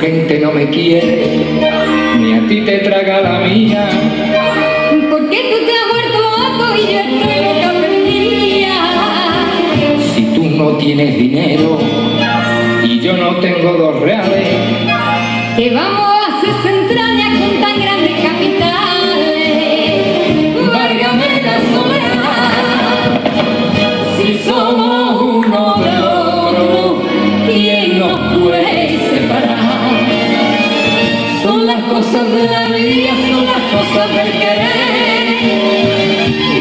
gente no me quiere, ni a ti te traga la mía. ¿Por qué tú te has vuelto loco y yo estoy loca perdida? Si tú no tienes dinero y yo no tengo 2 reales, ¿qué vamos a hacer sin entrañas con tan grandes capitales? Válgame la soledad, si somos uno de otro, ¿quién nos puede separar? Son las cosas de la vida, son las cosas del querer,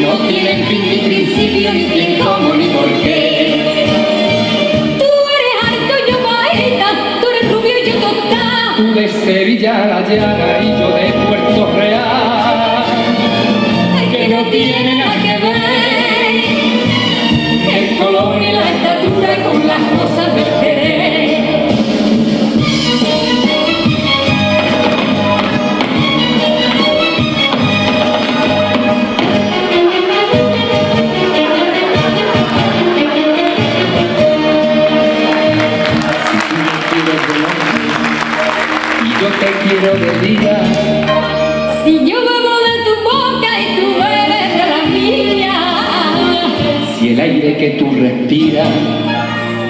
no tienen fin ni principio, ni quién, cómo, ni por qué. Tú eres alto, yo bajita, tú eres rubio y yo tostada, tú de Sevilla la Llana y yo de Puerto Real. que no tiene nada que ver el color y la estatura con las cosas del querer. Yo te quiero de día, si yo bebo de tu boca y tú bebes de la mía, si el aire que tú respiras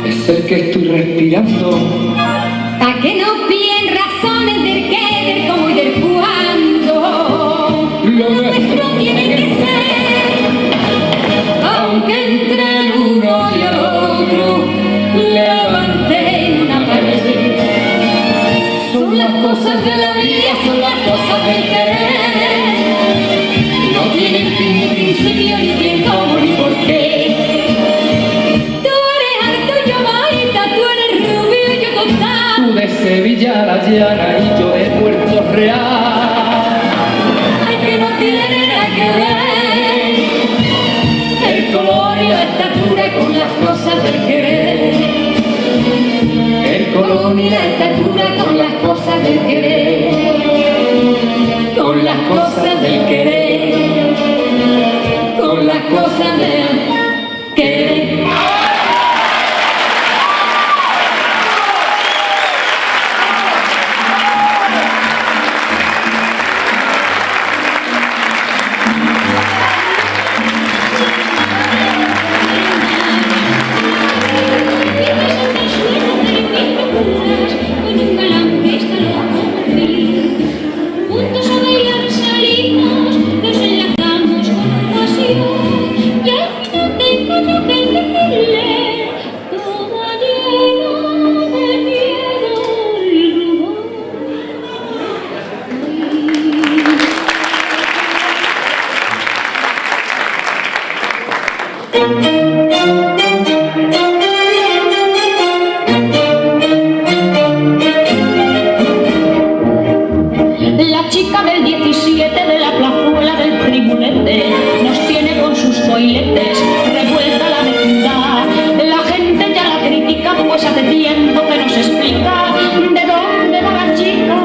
es el que estoy respirando, pa' que no pillen razones del qué, del cómo y del cuándo. lo nuestro tiene que ser, aunque entre el uno y el otro levanten una pared. Son las cosas de la vida, son las cosas del querer, no tienen fin ni principio, ni quién, cómo, ni por qué. Tú eres alto, yo bajita, tú eres rubio y yo tostada, tú de Sevilla la Llana y yo de Puerto Real. ay, que no tiene nada que ver el color y la estatura con las cosas del querer, El color y la estatura con las cosas del querer, con las cosas del querer, con las cosas del querer. Juntos a bailar salimos, nos enlazamos con pasión, y al final tengo que decirle, toda llena de miedo y rubor. La chica del 17 de la plazuela del Tribulete nos tiene con sus toiletes revuelta la vecindad. La gente ya la critica, pues hace tiempo que nos explica de dónde va la chica,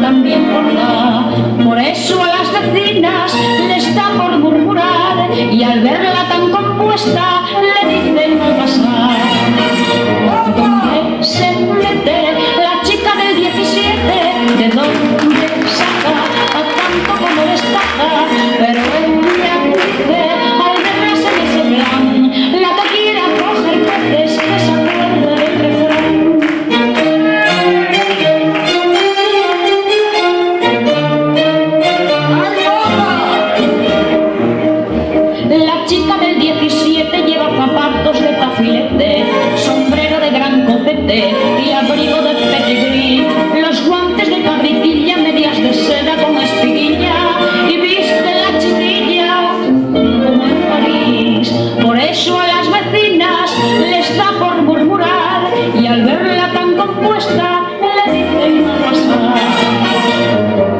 también por la. Por eso a las vecinas les da por murmurar y al verla tan compuesta le dicen al pasar. ¿Dónde se mete la chica del 17? ¿De dónde saca a tanto como destaca? Pero ella dice al verlas en ese plan, la que quiera coger peces que se acuerde del refrán. La chica del 17 lleva zapatos de tafilete, sombrero de gran copete y abrigo de pedigrí, los guantes de carretilla, medias de seda con espiguilla, y viste la chiquilla como en París. Por eso a las vecinas les da por murmurar y al verla tan compuesta le dicen al pasar.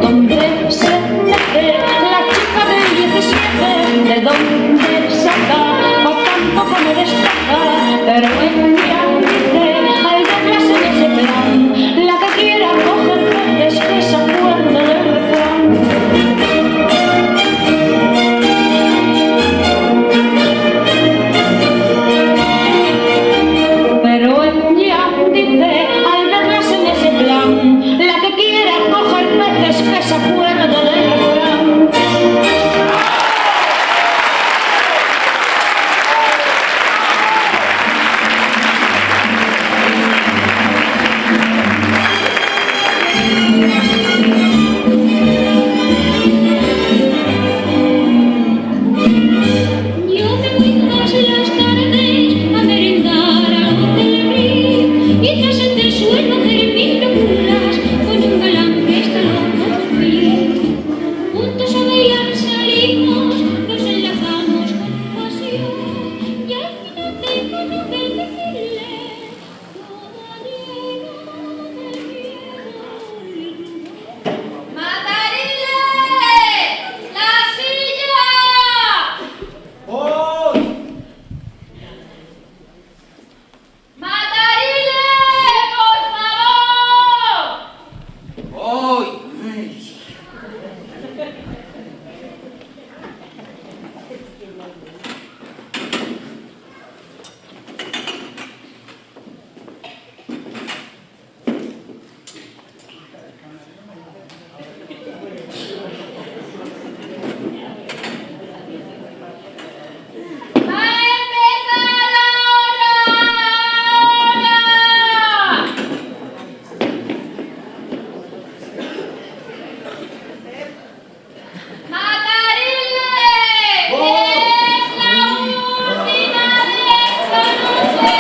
¿Dónde se mete la chica del 17? ¿De dónde saca a tanto como destaca? Pero ella dice al verlas desacuerdo del refrán. Yo me voy todas las tardes a merendar al Hotel Riff y tras el suelo hacer mil locuras con un galán que está loco por mí. Juntos a bailar salimos, nos enlazamos con pasión y al final de conocer decirle toda llena de miedo y rubor. ¡Matarile! ¡La silla! ¡Voy! ¡Matarile! ¡Por favor! ¡Voy! ¡Va a empezar ahora! ¡Matarile! ¡Es la última de esta noche!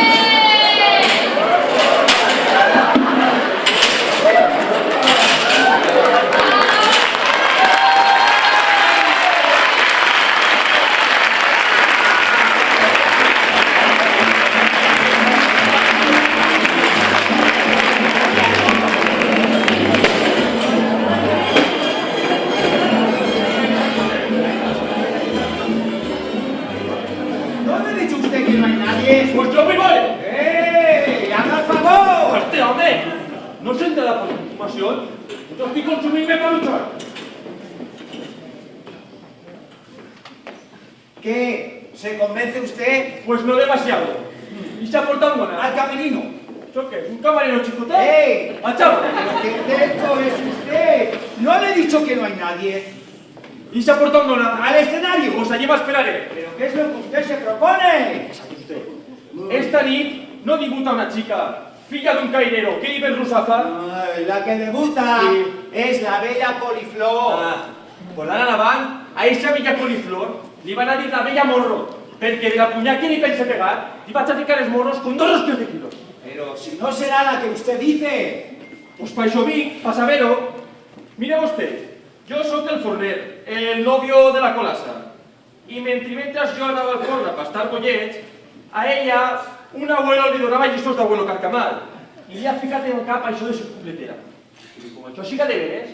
¿No le ha dicho usted que no hay nadie? Pues yo me voy. ¡Haga el favor! ¡Hostia, hombre! ¿No se entera por la información? Yo estoy consumirme para luchar. ¿Qué? ¿Se convence usted? Pues no demasiado. Y se ha portado buena. ¡Al camerino! ¿Yo qué? ¿Un camarero chicote? ¡Eh! ¡Achao! ¿Pero qué techo es usted? ¿No le he dicho que no hay nadie? Y se ha portado buena. ¡Al escenario! Pues allí me esperaré. ¿Pero qué es lo que usted se propone? Esta nit no debuta una chica, filla d'un cairero, que vive en Rusafa. Ay, la que debuta Sí. es la bella Coliflor. Pues l'ara davant, a eixa bella coliflor, li van a dir la bella morro, perquè de la punyà que li pensa pegar, li vaig a ficar els morros con 2 hostios de quilos. Pero si no será la que usted dice. Pues pa això vinc, pa saber-ho. Mira vostè, jo sóc el forner, el novio de la colasa. I mentre jo anava al forn a pastar bollets, a ella un abuelo li donava lliços d'abuelo carcamal. I li ha ficat en el cap això de ser completera. I com això siga de veres,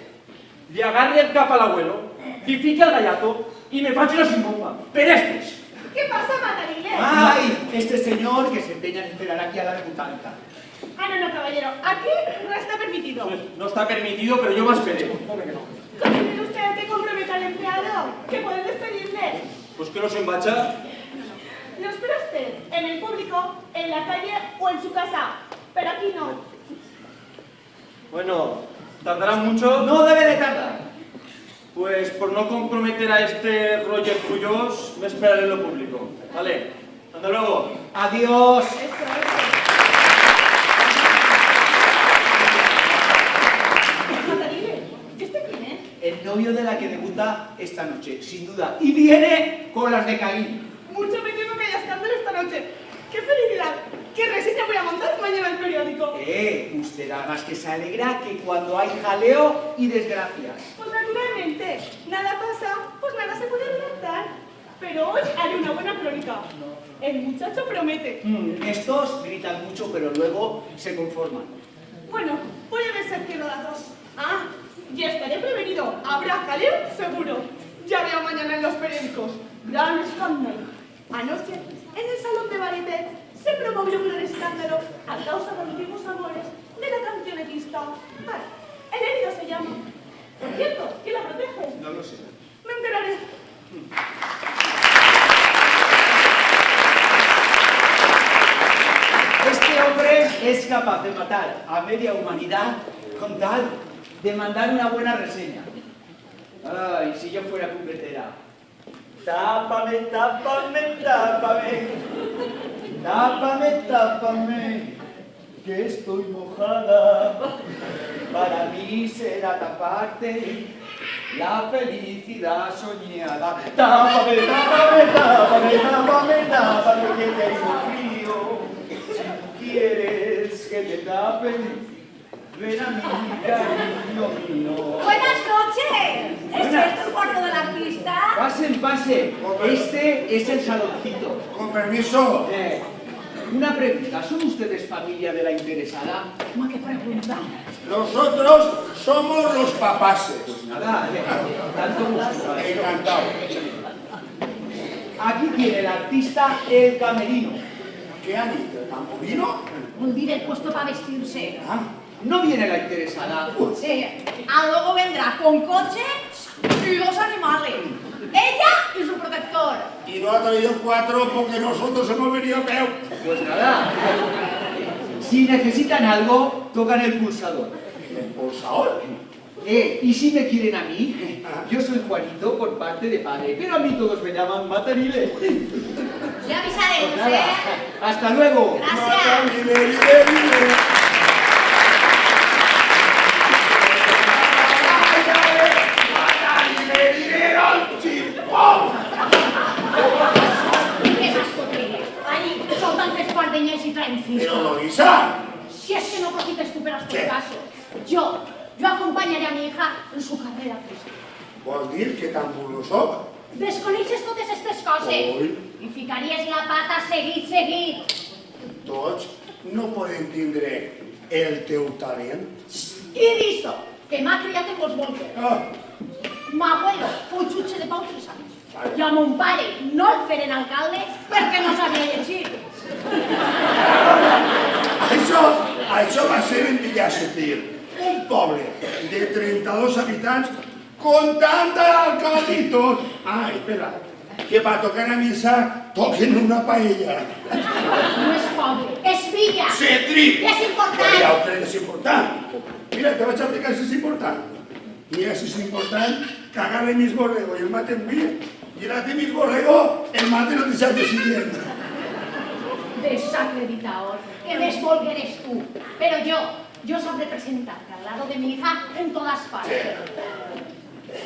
li agarre el cap a l'abuelo, li fica el gallato i me faig una simbomba. Per estes. ¿Qué pasa, Matarile? ¡Ay! Este señor que se empeña en esperar aquí a la debutante. Ah, no, caballero. Aquí no está permitido. Pues no está permitido, pero yo me esperé. ¿Considera usted que compromete al empleado? ¿Que puede despedirle? Pues que no se embacha. Lo espera usted en el público, en la calle o en su casa. Pero aquí no. Bueno, ¿tardará mucho? No debe de tardar. Pues por no comprometer a este Roger Puyos, me esperaré en lo público. Vale, hasta luego. Adiós. Eso es. Matarile, ¿este quién es? El novio de la que debuta esta noche, sin duda. Y viene con las de Caín. Mucho me temo que haya escándalo esta noche. ¡Qué felicidad! ¿Qué reseña voy a montar mañana en el periódico? Usted además que se alegra que cuando hay jaleo y desgracias. Pues naturalmente, nada pasa, pues nada se puede redactar. Pero hoy haré una buena crónica. El muchacho promete. Estos gritan mucho, pero luego se conforman. Bueno, voy a ver si adquiero datos. Ah, ya estaré prevenido. Habrá jaleo seguro. Ya veo mañana en los periódicos. Gran escándalo. Anoche, en el salón de Varieté, se promovió un gran escándalo a causa de los antiguos amores de la cancionetista. Vale, el herido se llama. Por cierto, ¿quién la protege? No lo sé. Me enteraré. Este hombre es capaz de matar a media humanidad con tal de mandar una buena reseña. Ay, si yo fuera cupletera. Tápame, tápame, tápame. Tápame, tápame, que estoy mojada. Para mí será taparte la felicidad soñada. Tápame, tápame, tápame, tápame, tápame, que tengo frío. Si tú quieres que te tapen, ven a mí, cariño mío. Buenas noches. ¿Es este el cuarto del artista? Pasen, pasen. Este es el saloncito. Con permiso. Una pregunta, ¿son ustedes familia de la interesada? ¿Cómo que pregunta? Nosotros somos los papases. Nada, tanto gusto. Encantado. Aquí tiene el artista el camerino. ¿Qué han dicho? ¿El campurino? Hundir el puesto para vestirse. Ah, No viene la interesada. Sí. Luego vendrá con coche y 2 animales. Ella y su protector. y no ha traído 4 porque nosotros hemos venido peor. Pues nada. Si necesitan algo, tocan el pulsador. ¿El pulsador? Y si me quieren a mí, yo soy Juanito por parte de padre, pero a mí todos me llaman Matarile. Ya avisaremos, Pues nada, hasta luego. Gracias. ¿Qué más cotillas? Ahí soltan 3 pardeñas y traen Pero fiesta. Luisa, Si es que no profites tú per estos ¿Qué? casos. Yo acompañaré a mi hija en su carrera artística. vols dir que tan burros sóc? Desconeixes totes aquestes coses Ui. i ficaries la pata seguit. Tots no podem tindre el teu talent. I d'això, que m'ha criat en els bolquers. Ah, M'abuelo fou jutge de Pau 3 anys. I a mon pare no el feren alcalde perquè no sabia llegir. això va ser en Villasetir, un poble de 32 habitants con tanta alcalditos. Ah, espera, que para tocar a misa toquen una paella. No és poble, és villa. Cetri! I és important. Ja ho crec que és important. Mira, te vaig a explicar si és important. Mira, si és important, que agarre mis borrego y el mate en mi. Y el ate mis borrego, el mate no te sale siguiente. Desacreditador, que més volguer eres tú. Pero yo sabré presentarte al lado de mi hija en todas partes.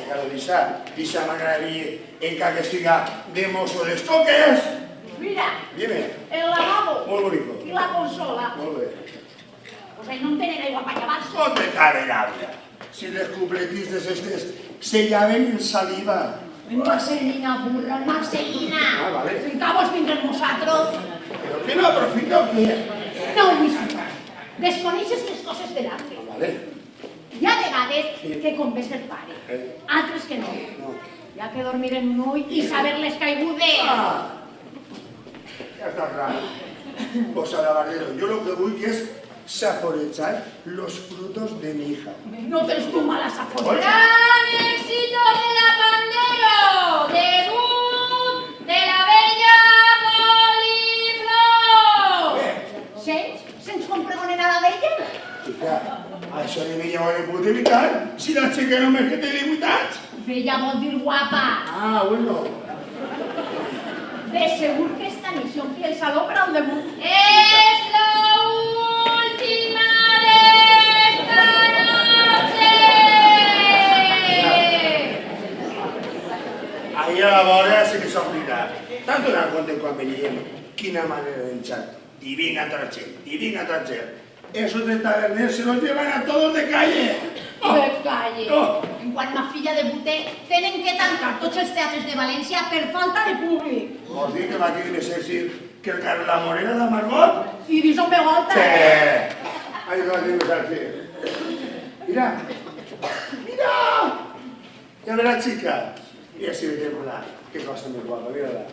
Claro, Lisa m'agradaria encara que estiga de mozo d'estoques. Mira, Dime, el lavabo molt bonico. i la consola. Molt bé. Pues ahí no tenen aigua para llevarse. No te cabe l'àvia. Si les cupletistes estes se llaven en saliva. Marcelina, burra, Marcelina. Ah, vale. En cabos vindrem nosaltres. Però que no aprofita o què? No, Luisita, desconeixes les coses de l'arte. Vale. Hi ha vegades que convés del pare, altres que no. No. Hi ha que dormir en un ull i saber-les caigudes. Ah, ja està clar. Pues a la Bardero, yo lo que voy es saborear los frutos de mi hija. No tens tu mala safonera. ¡Gran éxito de la Pandero! ¡Debut de la bella Coliflor! Sents com pregonen a la vella? Chica, això ni me llevo de puta evitar. Si la chica només que té 18 anys. Bella vol dir guapa. Ah, bueno. De segur que esta missió aquí el saló per al debut. ¡Es la última de esta noche! Ahir a la vora sí que s'oblirà. T'has donat compte quan veníem quina manera d'enxar. Divina trotxer. Esos de taberners se los llevan a todos de calle. De calle. Oh. En quan ma filla debute, tenen que tancar tots els teatres de València per falta de públic. Vols dir que va aquí necessit que el carrer La Morena de Margot? I dius en veu alta. Sí. Ahí va a decir. Mira. Ya verás, chica. Mira si me tembla. Qué cosa muy guapa, mírala.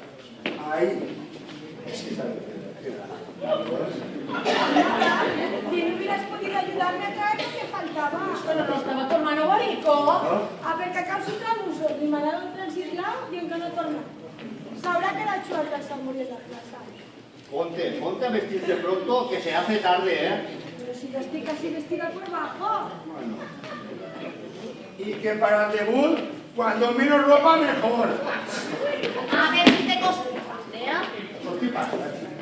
Ahí. Sí, está bien. Si no hubieras podido ayudarme a traer lo que faltaba. Però no estava tornant bonico. A ver, que cal su traduso, ni me ha dado Transislao y en que no torna. Sabrá que la chuarta se murió en la plaza. Ponte a vestirte pronto, que se hace tarde, ¿eh? Pero si yo estoy casi vestida por abajo. Y que para el debut Cuando menos ropa, mejor. A ver si te constipas, ¿eh? ¿Por qué pasa?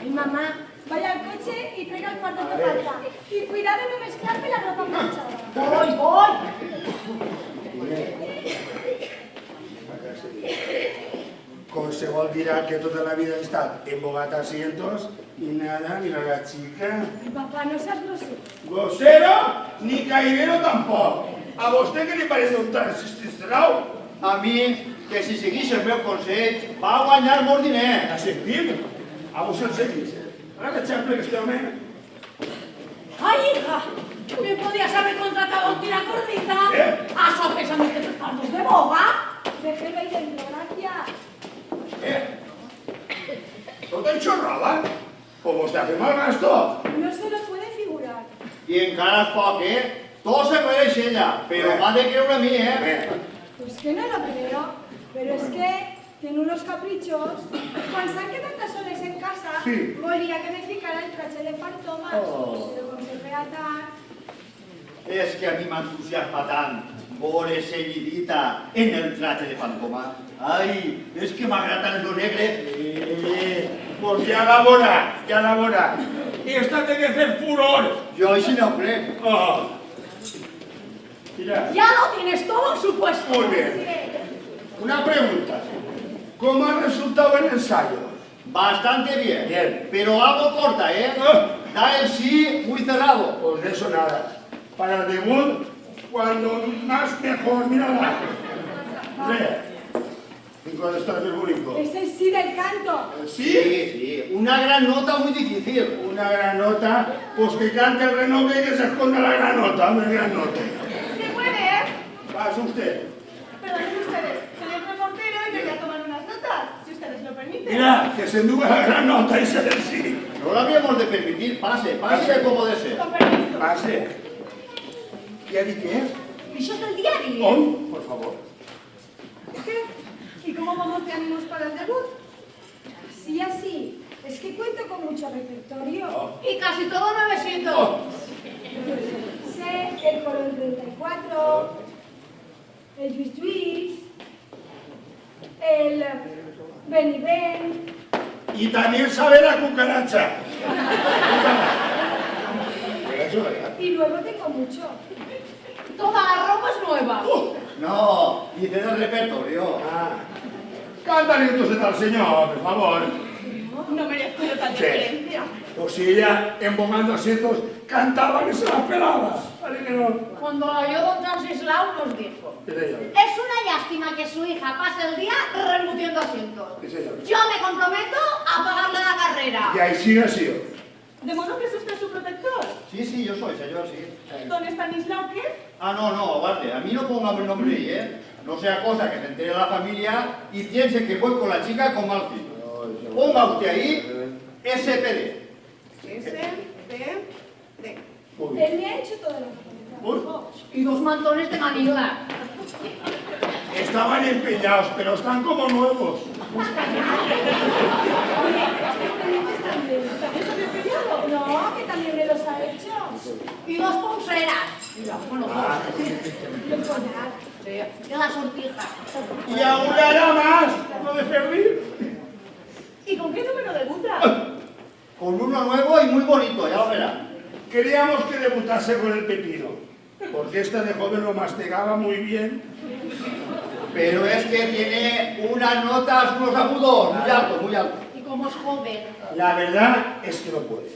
Ay, mamá, vaya al coche y traiga el fardo que falta. Y cuidado de no mezclarme la ropa manchada. Voy. Qualsevol dirà que tota la vida he estat embogat a asientos y nada, mira la chica. Ay, papá, no seas grosero. Grosero ni cairero tampoc. A vostè què li parece un transistirau? A mi, que si seguís el meu consell, va guanyar molts diners. A sentir? A vos el seguís. Ara que exemple que este home... ¡Ay, hija! ¿Me podías haber contratado un tiracordita? ¿Eh? ¿A sorpresamente tus fardos de boga? Déjelo ahí dentro, gracias. Tota enxorrada? Com vostè ha fet mal gasto? No se lo puede figurar. I encara és poc, Tot se mereix ella, però m'ha de creure a mi, Pues que no lo creo, pero es que tiene unos caprichos. Cuando se han quedado tan soles en casa, Sí. volvía que me ficara el traje de fantomas. Pero como se fea tan... És que a mi m'entusiasma tant veure seguidita en el traje de fantoma. Ai, és que m'agrada el lo negre. Pues ja la veurà. I esta té que fer furor. Jo així no ho crec. Oh. Mira, Ya lo tienes todo en su puesto. muy bien. Una pregunta. ¿Cómo ha resultado el ensayo? Bastante bien. Bien. Pero algo corta, Da el sí muy cerrado. Pues de eso nada. Para el debut, cuando más mejor, mírala. Ve. 5 de estas del bonito. Es el sí del canto. ¿Sí? Sí. Una gran nota muy difícil. Una gran nota, pues que cante el renoque y que se esconda la gran nota, una gran nota. ¿Se puede? Pase usted. Perdonen ustedes, soy el reportero y quería tomar unas notas, si ustedes lo permiten. Mira, que se enduga la gran nota y se del sí. No la habíamos de permitir. Pase como de ser. Con permiso. Pase. ¿Y ahí qué es? ¿Eso es del diario? Hoy, por favor. ¿Y cómo vamos de ánimos para el debut? Sí, así. Es que cuento con mucho repertorio. Y casi todo nuevecito. Oh. Sé el coro del 34, el Lluís Lluís, el Beni Ben. Y también sabe la cucaracha. Y luego tengo mucho. Toda la ropa es nueva. No, dice del repertorio. Cántale entonces al señor, por favor. No merezco yo tanta Sí. diferencia. Pues si ella, embogando asientos, cantaba que se las pelaba. Vale que no. Cuando la oyó don Transislao nos dijo: ¿Qué señor? es una lástima que su hija pase el día remutiendo asientos. ¿Qué señor? Yo me comprometo a pagarle la carrera. Y ahí sigue, sigue. ¿De modo que es usted su protector? Sí, yo soy, señor, sí. ¿Don Estanislao qué? Ah, no, aguante. A mí no pongamos el nombre ahí, No sea cosa que se entere la familia y piense que voy con la chica con mal fin. Ponga usted ahí SPD. SPD. Muy bien. Él me ha hecho toda la Uy, Y 2 mantones de Manila. estaban empeñados, pero están como nuevos. No, que también me los ha hecho. Y 2 pulseras. Bueno, 2. Lo collar. De la sortija. Y aún le hará más, lo de Fermín. ¿Y con qué número debuta? Con uno nuevo y muy bonito, ya lo verá. Queríamos que debutase con el pepino, porque esta de joven lo masticaba muy bien. Pero es que tiene unas notas, unos agudos, muy alto, muy alto. Y como es joven. La verdad es que no puede.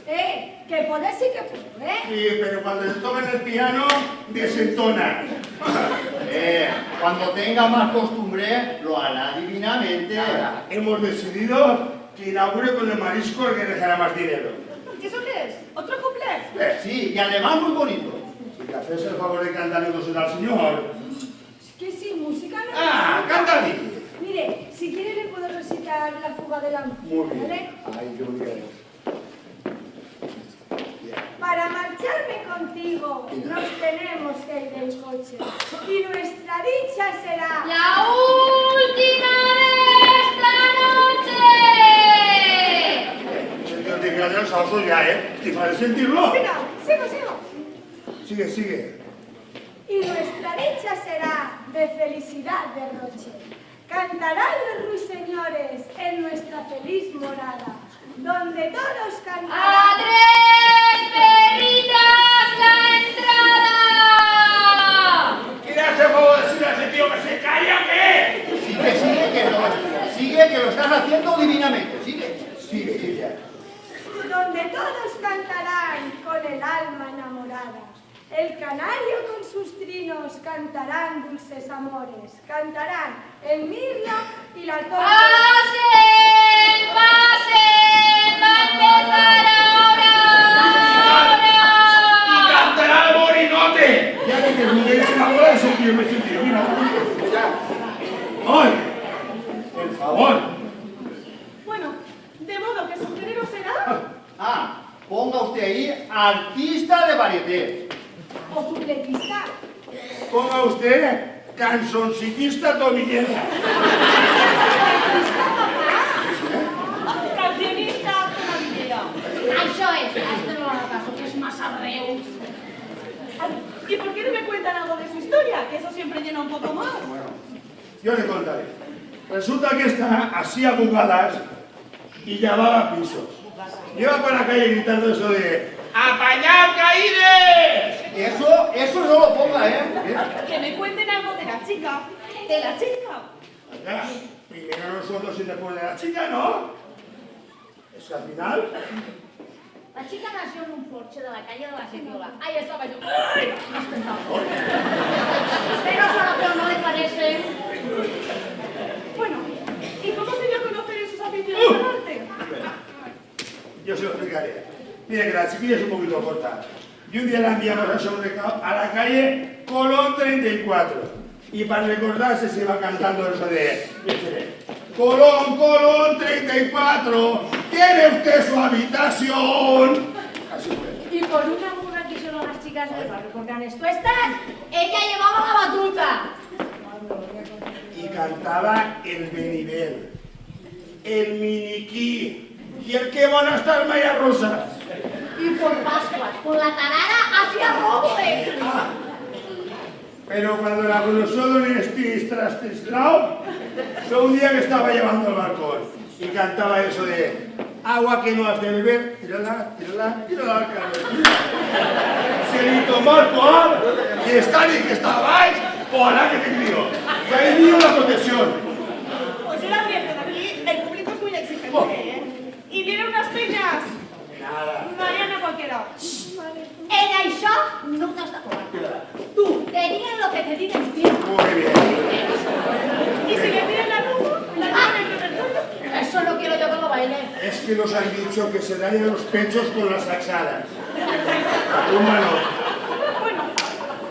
Que poder sí que puede, Sí, pero cuando le tocan el piano, desentona. Cuando tenga más costumbre, lo hará divinamente. Nada, hemos decidido que inaugure con el marisco el que dejará más dinero. ¿Y eso qué es? ¿Otro cuplé? Sí, y además muy bonito. Si te haces el favor de cantar entonces al señor. Es que sin música no. Canta ahí. Mire, si quiere le puedo recitar la fuga del amor. Muy bien. ¿Vale? Ay, qué bien. Para marcharme contigo nos tenemos que ir del coche y nuestra dicha será ¡La última de esta noche! Señor, te quedas el salto ya, ¿Te parece sentirlo? Sigo. Sigue. Y nuestra dicha será de felicidad derroche. Cantarán los ruiseñores en nuestra feliz morada, donde todos cantarán. ¡A tres perritas la entrada! ¿Qué le hace favor decir a ese tío que se calla, qué? Sigue, que lo estás haciendo divinamente. Sigue ya. Donde todos cantarán con el alma enamorada. El canario con sus trinos cantarán dulces amores, cantarán el mirlo y la torta. ¡Pasen, pasen! ¡Va a empezar ahora! ¡Y cantará el morinote! Ya que terminé ese favor ese tío, me estoy tío, mira. ¡Ay! ¡Por favor! Bueno, de modo que su género será Ponga usted ahí artista de varieté. o cupletista. Ponga usted canzoncillista tomillera. Cancionista tonadillera. Això és, esto no haga caso, que es más arreus. ¿Y por qué no me cuentan algo de su historia? Que eso siempre llena un poco más. Bueno, yo le contaré. Resulta que está así a bugadas y llamaba pisos. Lleva por la calle gritando eso de ¡Apañad, caídes! Eso no lo ponga, ¿eh? Que me cuenten algo de la chica. De la chica. Oiga, primero nosotros y después de la chica, ¿no? Es que al final... La chica nació en un porche de la calle de la Señora. Ahí estaba yo. ¡Ay! Pero solo que no le parece. Bueno, ¿y cómo se dio a conocer esos aficionados al arte? Yo se lo explicaré. Mire que la chiquilla es un poquito corta. Y un día la enviamos a hacer un recado a la calle Colón 34. Y para recordarse se iba cantando eso de... Colón, Colón 34, ¿tiene usted su habitación? Así fue. Y por una muda que hicieron las chicas del barrio, porque en esto estás, ella llevaba la batuta. Y cantaba el Benibel, el Miniquí y el que van a estar Maya Rosas. Y por Pascuas, con la tarara hacía rompe. Pero cuando la conoció don Estistrao, fue un día que estaba llevando al balcón y cantaba eso de agua que no has de beber, tírala, tírala, tírala al calor. Se le tomó alcohol y Stalin que estabais, ¡hola que te crío! Que ha venido la protección. Pues era cierto, de aquí el público es muy exigente, ¿eh? Y vienen unas peñas. Nada. Mariana cualquiera. Ella y yo no te has dado cuenta. Tú, te digan lo que te digan, tío. Muy bien. Y si le piden la rumbo, la llevan en el repertorio. Eso no quiero yo que lo baile. Es que nos han dicho que se dañan los pechos con las saxadas. Humano. Bueno,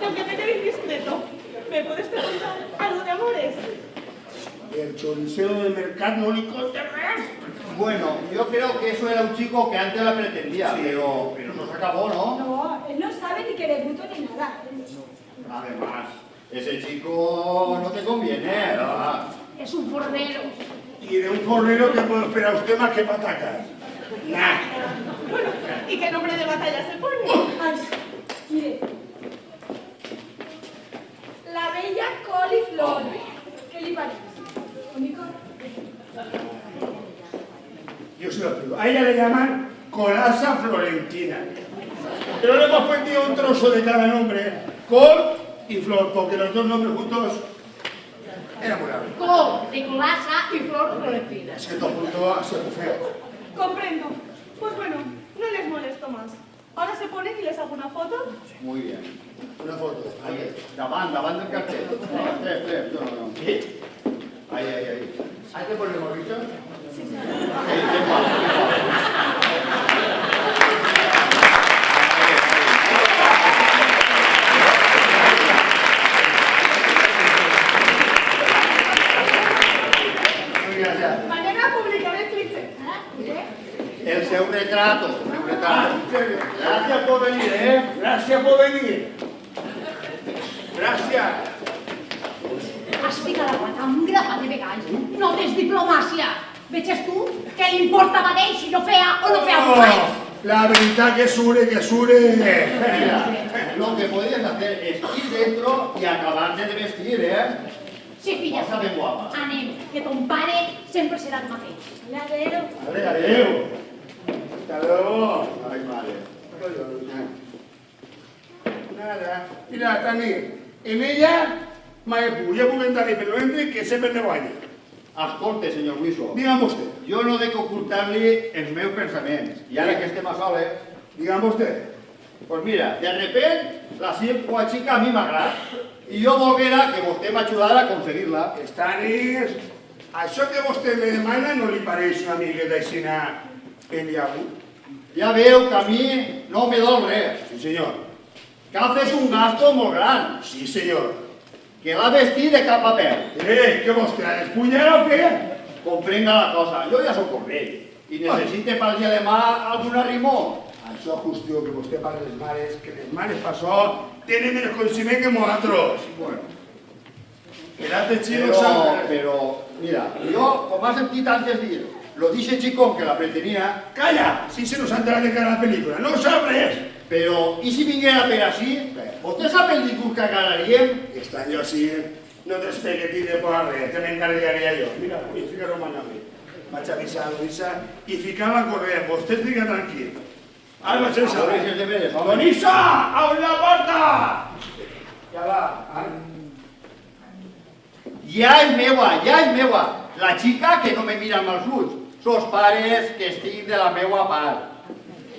aunque me quede indiscreto, ¿me puedes preguntar algo de amores? El choricero del mercado no le conta res. Bueno, yo creo que eso era un chico que antes la pretendía, Sí. pero eso se acabó, ¿no? No, él no sabe ni que debuto ni nada. Además, ese chico no te conviene, ¿verdad? Es un fornero. Y de un fornero que puede esperar usted más que patacas. Nah. Bueno, ¿y qué nombre de batalla se pone? Ay, mire. La bella coliflor. ¿Qué le parece? ¿Único? Yo se lo digo. A ella le llaman colasa florentina. Pero le hemos metido un trozo de cada nombre, col y flor, porque los dos nombres juntos eran muy largos. Col de colasa y flor florentina. Es que todo junto ha sido feo. Comprendo. Pues bueno, no les molesto más. Ahora se ponen y les hago una foto. Muy bien. Una foto. Ahí, davant del cartel. Tres, no. Ahí. ¿Hay que poner el morrito? Sí, sí. Qué guapo. Muy gracias. Mañana publicaré el cliché. ¿Qué? El seu retrato. Gracias por venir, ¿eh? Gracias por venir. Gracias. Has ficat la guata un grapat de vegans. No tens diplomàcia. Veges tu què li importa a ell si no feia o no feia res? La veritat que sure. Mira, lo que podías hacer es ir dentro y acabarte de vestir, ¿eh? Sí, filla. Passa ben guapa. Anem, que ton pare sempre serà el mateix. Adéu. Adéu. Hasta luego. Ai, mare. Nada. Mira, Tani, en ella ja puc entrar-hi per l'entre que sempre me guanya. Escolte, senyor Luiso, Digue'm vostè. jo no dec ocultar-li els meus pensaments. I ara que estem a soles, Digue'm vostè. pues mira, de repente la xica a mi m'agrada. I jo volguera que vostè m'ajudara a aconseguir-la. Estanis, això que vostè me demana no li pareix una miqueta així en llago? Ja veu que a mi no me dol res. Sí, senyor. Que ha fet un gasto molt gran. Sí, senyor. Que l'ha vestit de cap a peu. Què vostè, a despullar o què? Comprenga la cosa, jo ja soc vell i necessite pel dia de demà alguna rimó. Això és qüestió que vostè parla les mares, que les mares per això tenen més coneixement que nosaltres. Bueno, Quedate chido, sabe. però, mira, jo, com has sentit antes dir, lo dice Chicón que la pretenia, Calla, si se nos ha enterat de cara a la pel·lícula, no sap res. però, i si vinguera per així? Vostè sap el discurs que agarraríem? Aquest any jo sí, no t'espeguetis de por res, te m'encarregaria jo. Mira, fica Romana avui. Vaig avisar a Luisa i ficava a correr, vostè estigui tranquil. Ara vaig sense Ahora és el deberes, home. Donissa, obri la porta! Ja va. Ja és meua. La xica que no me mira amb els ulls. Sos pares que estic de la meua part.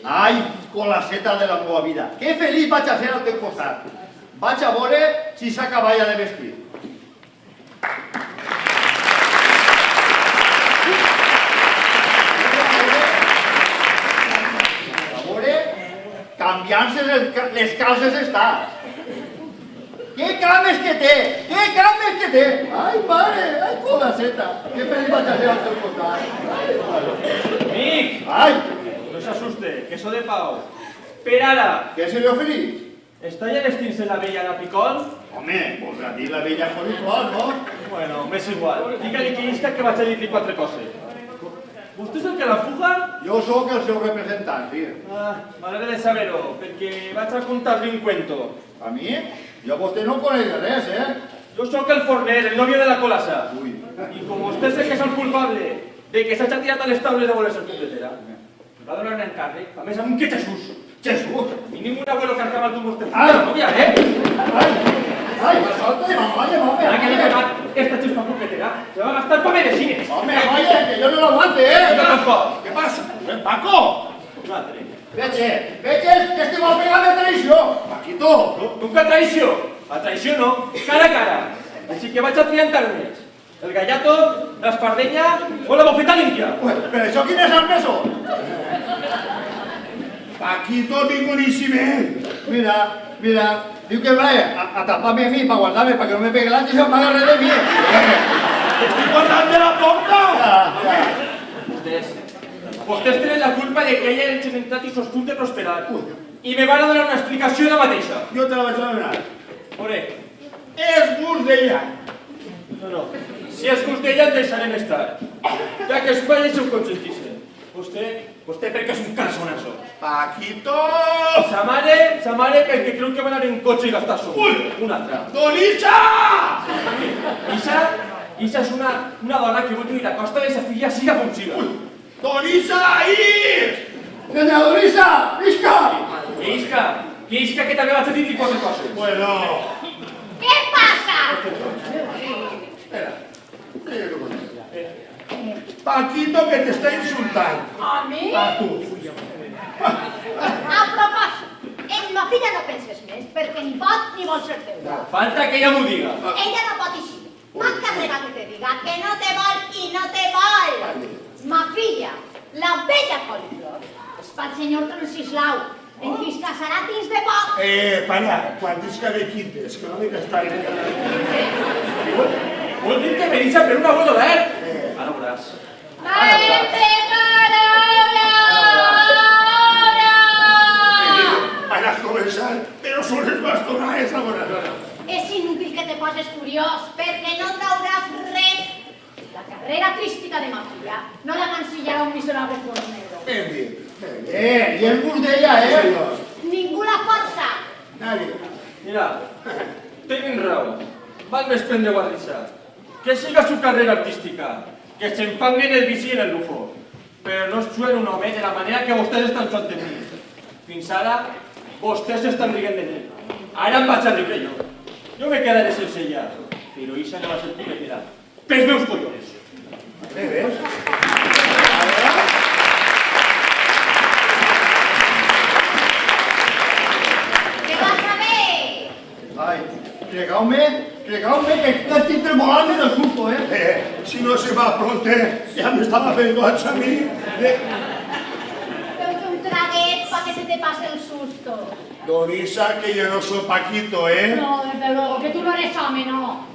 Ai, colaceta de la meua vida. Que feliç vaig a ser al teu costat. Vaig a veure si s'acaba ja de vestir. A veure, canviant-se les calces està. ¡Qué cames que té! ¡Qué cames que té! ¡Ay, mare! ¡Ay, colaceta! ¡Qué feliz vaig a ser al teu costat! Amic, ¡Ay! no s'assuste, que so de pau. Per ara, Què se li oferís? està ja vestint-se la vella de picón? Home, voldrà dir la vella coliflor, no? Bueno, m'és igual. Digue-li que isca que vaig a dir-li quatre coses. Vostè és el que la fuga? Jo sóc el seu representant, sí. M'agrada de saber-ho, perquè vaig a contar-li un cuento. A mi? Jo a vostè no coneix de res, eh? Jo sóc el forner, el novio de la colasa. Ui. I com vostè sé que és el culpable de que s'hagi tirat a les taules de voler ser putetera, em va donar un encàrrec, a més amb un que Jesús. Jesús! A mi ningún abuelo que arcaba con vostè. Ai! La novia, ¿eh? Ai! Ai, escolta, home! Ahora que le pegar esta chispa putetera, se va a gastar para medicines. Home, oye, que jo no l'aguante, eh? Yo tampoco. Què passa? Paco! Un altre. Veig que estem al pegar de traïció. Paquito! Nunca traició. A traició no, cara a cara. Així que vaig a triar en termes. El gallato, l'espardenya o la bofeta limpia. Però això quin és el meso? Paquito, tinc coneixement. Mira, diu que va a tapar-me a mi para guardarme para que no me pegue l'antes i m'agarre de mi. Estic guardant de la porta! Vostès tenen la culpa de que ella hagi entrat i sos punt de prosperar. I me van a donar una explicació de la mateixa. Jo te la vaig a donar. Ore, És gust d'ella. no. Si és gust d'ella, el deixarem estar. Ja que es va i seu consentisse. Vostè perquè és un calçonazo. Paquito! Sa mare perquè creu que va anar en cotxe i gastar sol. Una altra. Donissa! Isa és una dona que vol que la costa de sa filla siga com siga. Donissa, ahir! Doña Dorisa, visca! Que isca que també vaig a dir-li quatre coses. Bueno... Què passa? Espera. Paquito, que te está insultant. A mi? A tu. A propòsit, en ma filla no penses més, perquè ni pot ni vol ser teu. Falta que ella m'ho diga. Ella no pot així. M'encarrega que te diga que no te vol i no te vol. Ma filla, la bella coliflor, és pel senyor Transislau, en qui es casarà dins de poc. Para, quan dius que ve quites, que no me gastaré. Vol dir que me deixa per un abuelo verd? Ara veuràs. Maestre, paraula! Van a començar, però són les bastonades ahora. És inútil que te poses furiós, perquè no trauràs res. La carrera artística de ma filla no la mancillarà un miserable fornero. Ben dit. Y el bus de ella, Ningú la força. Nadie. Mira, tenen raó. Val més prendre guardissa. Que siga su carrera artística, que s'enfanguen el vici en el lujo, però no es juguen un home de la manera que vostès estan fent en mi. Fins ara, vostès estan rient de mi. Ara em vaig a riure jo. Jo me quedaré sense ella, però ixa no va ser punyetera. Pels meus collons. ¿Ves? Què vas a fer? Ay, plegaume, que estic tremolant del susto, Si no se va pronto, ya me estaba haciendo a mí. Feu-te un traguet pa que se te pase el susto. Don Isa, que yo no soy Paquito, No, desde luego, que tú no eres hombre, no.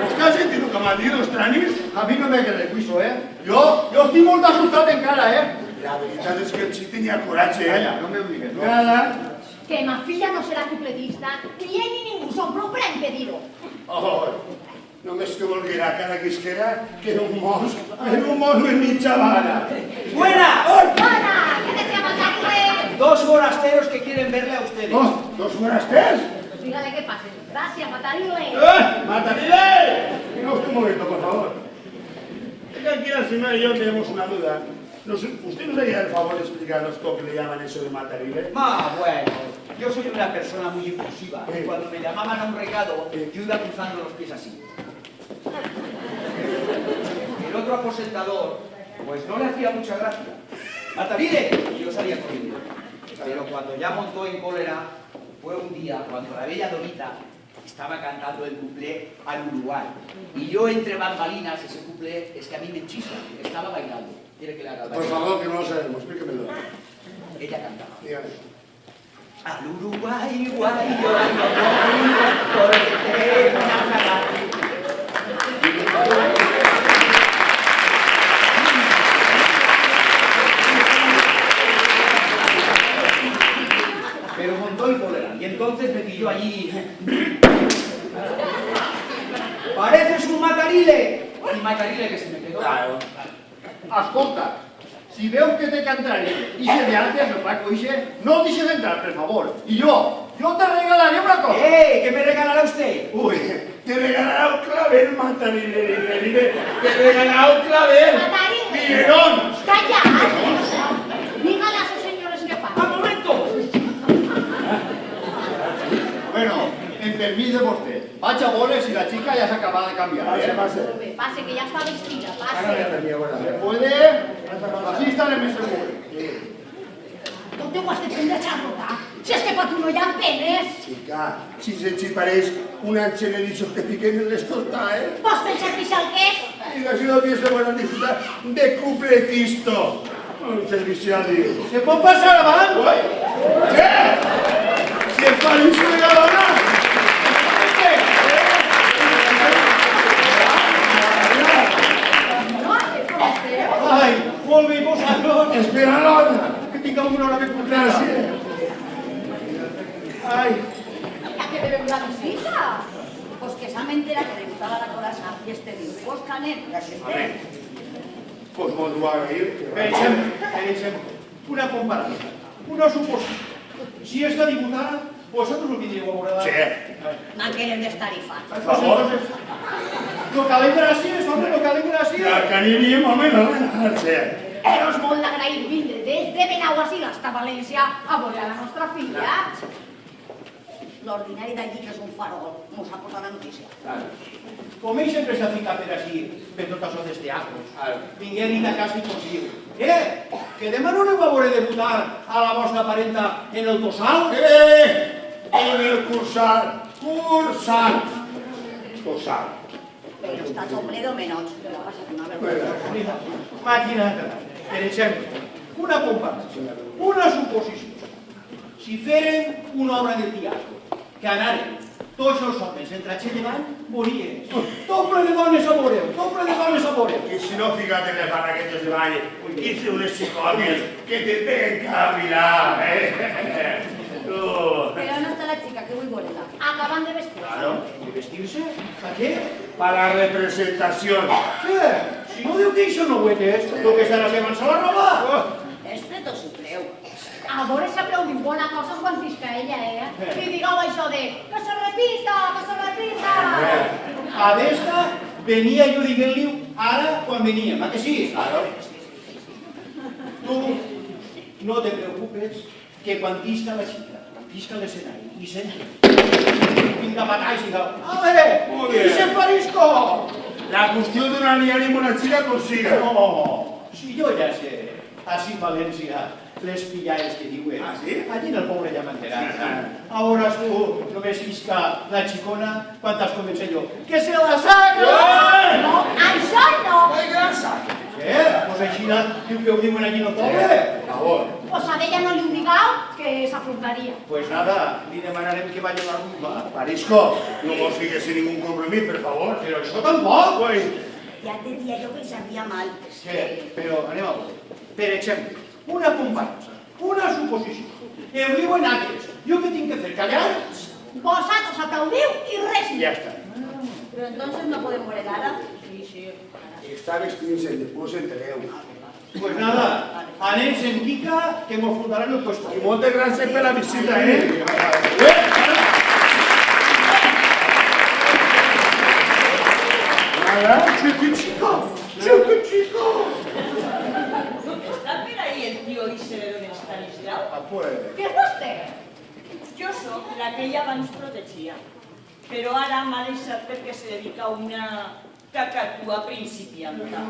¿Usted ha sentido que m'han dit els tranis? A mi no me queda el juicio, Jo estic molt assustat encara, La veritat és que el xic tenia coratge, Calla, no me obligues, no? Nada. Que ma filla no serà cupletista, ni ell ni ningú són prou per a impedir-ho. Oh, només que volguera cada quisquera que era un mos en mitja vara. ¡Buenas! ¡Hola! ¿Qué te llamas, Ariel? Dos forasteros que quieren verle a ustedes. Oh, dos forasters? Pues dígale que pase. Gracias, Matarile. ¡Matarile! Venga usted un momento, por favor. Es que aquí la señora y yo tenemos una duda. ¿Usted nos haría el favor de explicarnos cómo le llaman eso de Matarile? Bueno, yo soy una persona muy impulsiva. Y cuando me llamaban a un recado, yo iba cruzando los pies así. El otro aposentador, pues no le hacía mucha gracia. ¡Matarile! Y yo salía corriendo. Pero cuando ya montó en cólera, fue un día cuando la bella Dorita estaba cantando el cuplé al Uruguay. Y yo entre bambalinas, ese cuplé, es que a mí me enchisa. Estaba bailando. ¿Quiere que le haga el Por baile? favor, que no lo sabemos, explíquemelo. Ella cantaba. Dígame. Al Uruguay, guay, llorando porque tengo una fragata. Pero montó en cólera, y entonces me pilló allí. ¡Pareces un Matarile! Y Matarile que se me quedó. Claro. Escolta, si veu que té que entrar ixe de antes, el Paco ixe, no el deixes entrar, per favor. I yo te regalaré una cosa. ¿Qué me regalará usted? Uy, te regalará un clavel, Matarile. Te regalará un clavel. Matarile. ¡Miguelón! ¡Calla! Dígale a esos señores que pasen. ¡Un momento! Bueno, en permís de vostè, vaig a veure si la chica ja s'acaba de canviar. Pase. Pase, que ya está vestida, Hágale pase. a mi abuela. ¿Se puede? Així estaré més segur. No te ho has de prendre xarrota. Si és que per tu no hi ha penes. Chica, si se pareix un ángel dicho que piquen en l'estorta, Vols pensar que això el que és? Y ha sido que se van a disfrutar de cupletisto. Un servicio a Dios. ¿Se puede pasar avant? ¿Qué? Si el palizo de la dona. Ay, volvimos a los... Espera la dona. Que tengamos una hora de cumpleaños. Gracias. Ay, ¿A qué debe una visita? Pues que s'ha enterat que le gustaba la colasa y este diu, pues Canet, ya se esté. pues molt ho va agrair. Per exemple, una comparació, una suposició. Si esta diputada, vosotros lo tindríeu a veure. Sí. No quieren destarifar. Per favor. No calen gràcies, home, no calen gràcies. La que aniríem, home, no. Sí. Però és molt d'agrair vindre des de Benaguasil hasta València a veure a la nostra filla. L'ordinari d'allí, que és un farol, mos ha posat la notícia. Com ell sempre s'ha ficat per així, per tot això dels teatres. Vinguem a casa i consiu. Que demà no aneu a veure debutar a la vostra parenta en el Tossal? En el cursal. Cursal. Però està tot ple d'homenots, que l'ha passat una vergonya. Imagina't, per exemple, una comparació, una suposició. Si feren una obra de teatre, que anaren tots els homes en tratge davant, moríem. Doble de dones a veureu, doble de dones a veureu. Y si no, fíjate en el barraquetes de baile. Hice unos psicotes que te venga a mirar, Però on està la xica que vull veure-la? Acaban de vestir. Claro. ¿De vestirse? ¿Para qué? Para la representación. Sí, Si no diu que això no ho és, el que estarà llevant-se la roba. Este tot s'ho creu. A veure si aplaudim bona cosa quan visca ella, I digueu això de que se repita, que se repita. A d'esta venia jo dient-li ara quan veníem, a que sí? Tu no te preocupes que quan pisca la xica, quan pisca l'escenari i senti vinga batalls i tal, i se farisco! La qüestió d'una liar amb una xica consiga. No, si jo ja sé, així en València, les pillades que diuen. Ah, sí? Allí en el poble ja m'enterat. Ahora tu només visca la xicona, quantes comencé jo? Que se la saca! No, això no. Ai, grassa! Què? Pues així diu que ho diuen allí en el poble. Per favor. Pues a ella no li ho digueu, que s'afrontaria. Pues nada, li demanarem que vagi a la rumba. Parisco, no vos fiques en ningún compromís, per favor. Però això tampoc, güey. Ja te dia jo que li sabia mal. Què? Però anem a veure. Per exemple, una comparança, una suposició. Em diuen altres. Jo què tinc que fer? Callar? Vosaltres aplaudiu i res Ja està. Pero entonces no podemos morir ara. Sí. Està vestint-se, després entereu. Pues nada, anem en Kika, que mos fundaran el puesto. I moltes gràcies per la visita, Nada, chico. Está por ahí el tío ese de don Estanislao. Ah, pues. Què és vostè? Jo sóc la que ella abans protegia, però ara m'ha deixat perquè se dedica a una cacatua principianta.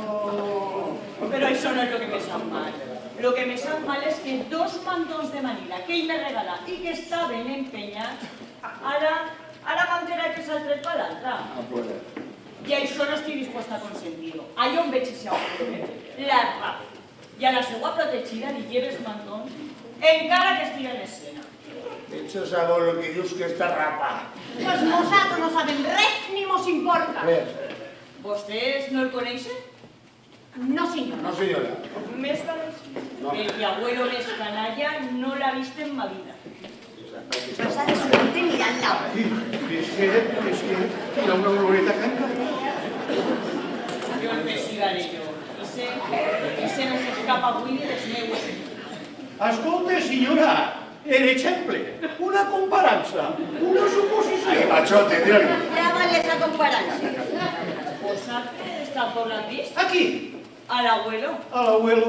Però això no és el que me sap mal. Lo que me sap mal és que 2 mandons de Manila que ell me regala i que estaven empenyats, ara m'entera que s'ha tret per l'altra. I això no estic disposta a consentir-ho. Allò em veig això, la rap. I a la seva protegida li lleves mandons, encara que estigui en escena. Eso sabor lo que dius que està rapa. Pues nosaltres no sabem res ni mos importa. Vostès no el coneixen? No, senyor. No, senyora. Més val així. El que abuelo més canalla no l'ha vist en ma vida. Passa de suerte mirant-la. És que hi ha una oloreta canca. Jo el investigaré jo. I se no s'escapa avui ni les meues. Escolta, senyora, per exemple, una comparança, una suposició. Ai, machote, tira-li. Ja vale esa comparança. Vosaltres està por l'han vist? Aquí, A l'abuelo. a l'abuelo.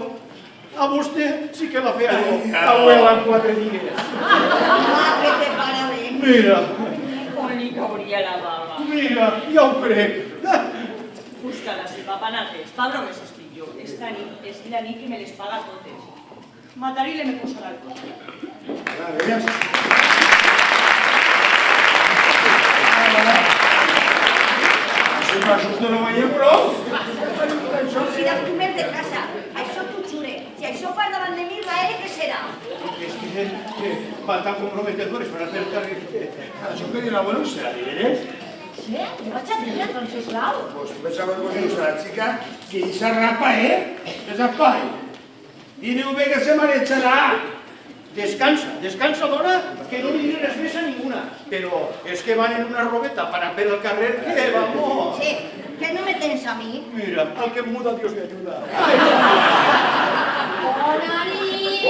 A vostè sí que la feia jo, abuela en 4 dies. Que te para bé. Mira, Com li cauria la baba. mira, ja ho crec. Busca la seva panates. Pa bromes estic jo. Esta nit és la nit que me les paga totes. Matar-hi me posarà el cos. A veure. Si m'assusto no veiem prou. Si les primers de casa, això t'ho jure. Si això fa davant de mi, Rael, què serà? És que van tan comprometedores per hacer carrer. Això que diu l'abuelo serà diverès. Sí, jo vaig a dir-li, doncs, sisplau. Pues pensava que vos la chica que esa rapa, esa pai. Dile bé que se marecharà. Descansa, dona, que no li diré res més a ninguna. Però és que van en una robeta para per el carrer que, vamos. Sí, que no me tens a mi. Mira, al que muda Dios me ayuda. Bona nit!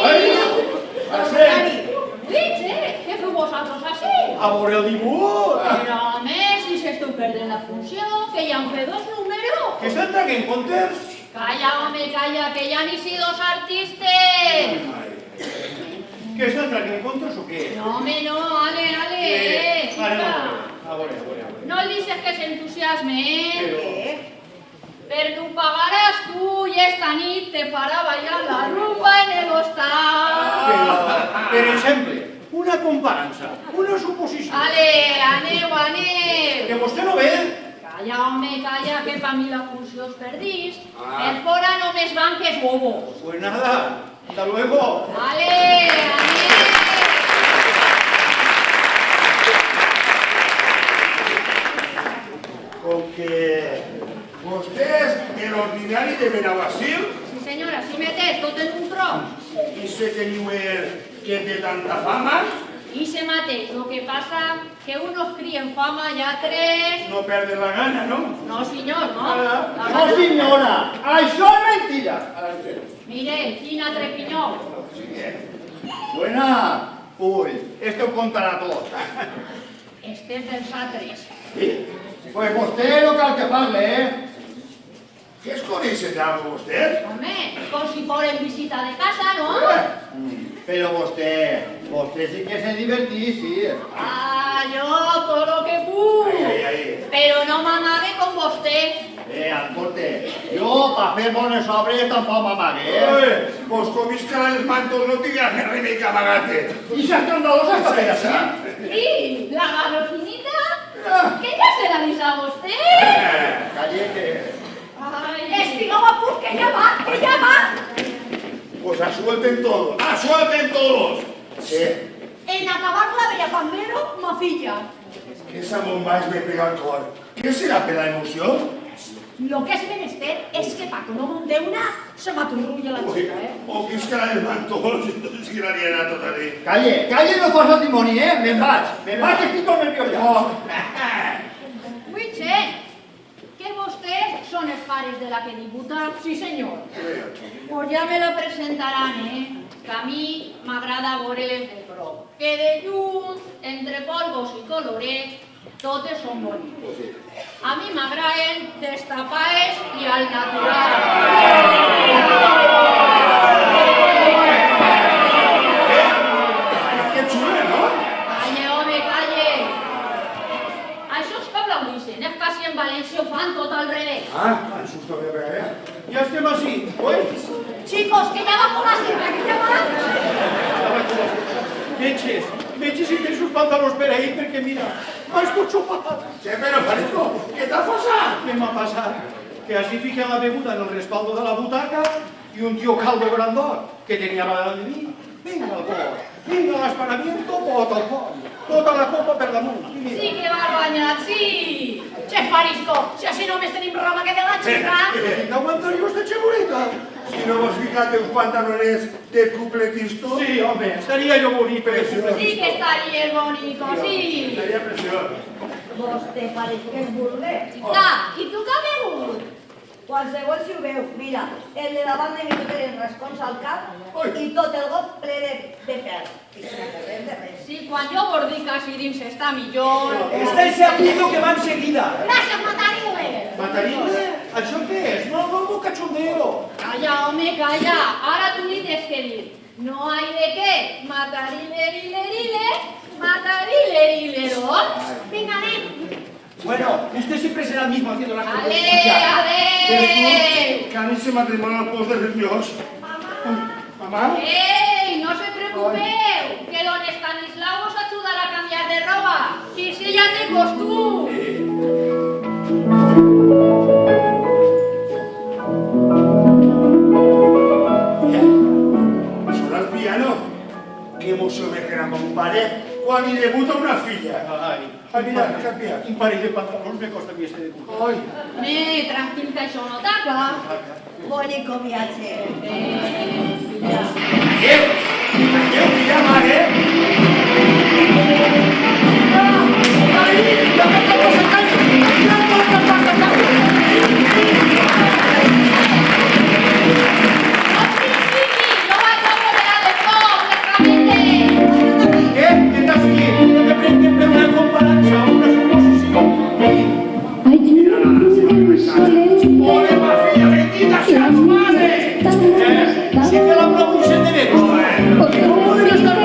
Què feu vosaltres així? A veure el dibuix. Però a més, si s'esteu perdent la funció, que ja han fet 2 números. Que estan traient comptes? Calla, home, calla, que ja n'hi si 2 artistes. Que estan traient comptes o què? No, home, no, ale, Ara, chica. a veure. No li dices que s'entusiasme, Però... Perquè ho pagaràs tu i esta nit te farà ballar la rumba en el hostal. Però, per exemple, una comparança, una suposició. Ale, aneu. Que vostè no ve? Calla, home, calla, que pa mi la funció es perdís. Per fora només van que es bobos. Pues nada, hasta luego. Ale, aneu. Com que vostè és de l'ordinari de Benaguasil Sí, senyora, si metés tot en un tronc. i sé que diu que té tanta fama, I se mateix, el que passa que unos crien fama i altres... No perdes la gana, no? No, senyor, no. No, senyora, això és mentira. Mire, quin altre pinyó. Buena, uy, este ho contarà tot. Este és dels altres. Pues vostè no cal que parle, ¿Qué es con ese trago usted? Home, com si foren visita de casa, no? Però vostè sí que se divertís, sí. Ah, jo tot lo que puc. Ai. Però no m'amague com vostè. Escolta, jo per fer bones obres tampoc m'amague, Pues con mis caras mantos no tindràs més remei que amagar-te. I s'escandalosa que feia així. Sí, la galofinita, que ja se la dís a vostè. Calle que... Ai, estigueu a punt, que ja va. Pues asuelten todos. Sí. En acabar la bella Pamero, ma filla. Esa bomba me pega al cor. ¿Qué será per la emoción? Lo que és menester és que Paco no monte una se m'aturrulla la xica, O que es cara del manto, entonces sí que la liará toda de... Calle, no fas el dimoni, me'n vaig, que estic molt nerviós ja. Wiche, que vostès són els pares de la que diputa? Sí, senyor. Pues ja me la presentaran, que a mi m'agrada veure-les de prop. Que de lluny, entre polvos i colorets, totes són boniques. A mi m'agraden destapades i al natural. ¡Qué chula, ¿no? Calle, home, calle. Això és que aplaudixen, és quasi en València ho fan tot al revés. Ah, el susto me pegaré. Ya estem así, pues. Chicos, que ja va por la cima, que ja va. Metges i tens uns pantalons per ahir perquè mira, m'has tot sopat. Sí, pero Parejo, ¿qué te ha pasado? Què m'ha passat? Que així fica la beguda en el respaldo de la butaca i un tío calvo grandot que tenia la de dir, vinga al pot, vinga l'esparamiento, pot al pot, tota la copa per damunt. Sí que va guanyat, sí. Chef Farisco, si així només tenim roba que de la xica. N'aguantaria esta xemorita? Si no vos fijate uns pantalones de cupletisto. Sí, home, estaria jo bonic per això. Sí que estaria bonico, sí. Estaría presión. Vostè pareix que és vulguer. Xica, i tu què ha begut? Qualsevol si ho veu, mira, el de davant de mi no té rascons al cap i tot el got ple de pèl. I sense res de res. Sí, quan jo vos dic així dins està millor. Està ese apellido que va enseguida. Gràcies, Matarile. Matarile? Això què és? No, un cachondeo. Calla, home, calla. Ara tu li tens que dir. No hay de qué. Matarilerile, matarilerilero. Vinga, anem. Bueno, usted siempre será el mismo haciendo las cosas. Ale. Que a mí se me arrimaron los pols de nerviós. Mamá. Ei, no se preocupeu, que don Estanislao os ajudarà a canviar de roba. Si sí, ja te costum. Sona el piano. Que emoció me queda con un pare quan hi debuta una filla. Ai, mira, un parell de pantalons me costa a mi este de puta. Tranquil, que això no taca. Bonico viatge. Què ho tira, mare? Si te la propusen de ver, ¿cómo debe estar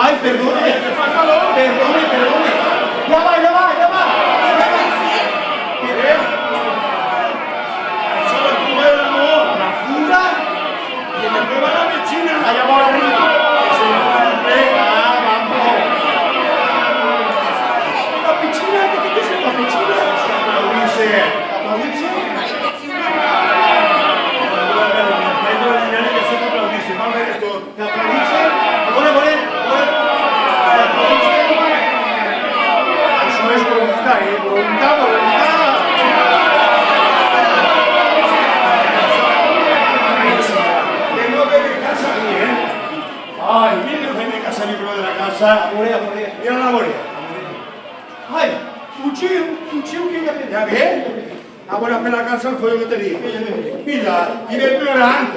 Ai, perdone, perdone. Ja va. Què? Això la fuga de l'amor. La fuga? Que me prueba la medicina. Allá va arriba. Que se me pega, vamos. La piscina, ¿qué es la piscina? Aplaudirse. Això és bronca, bronca. Tengo que ir a casa aquí, Ay, viene usted de casa, libro de la casa. Mira la borea. Ay, fugiu que ya ve. Ahora per la casa el follo que te dic. Mira, i ve plorant.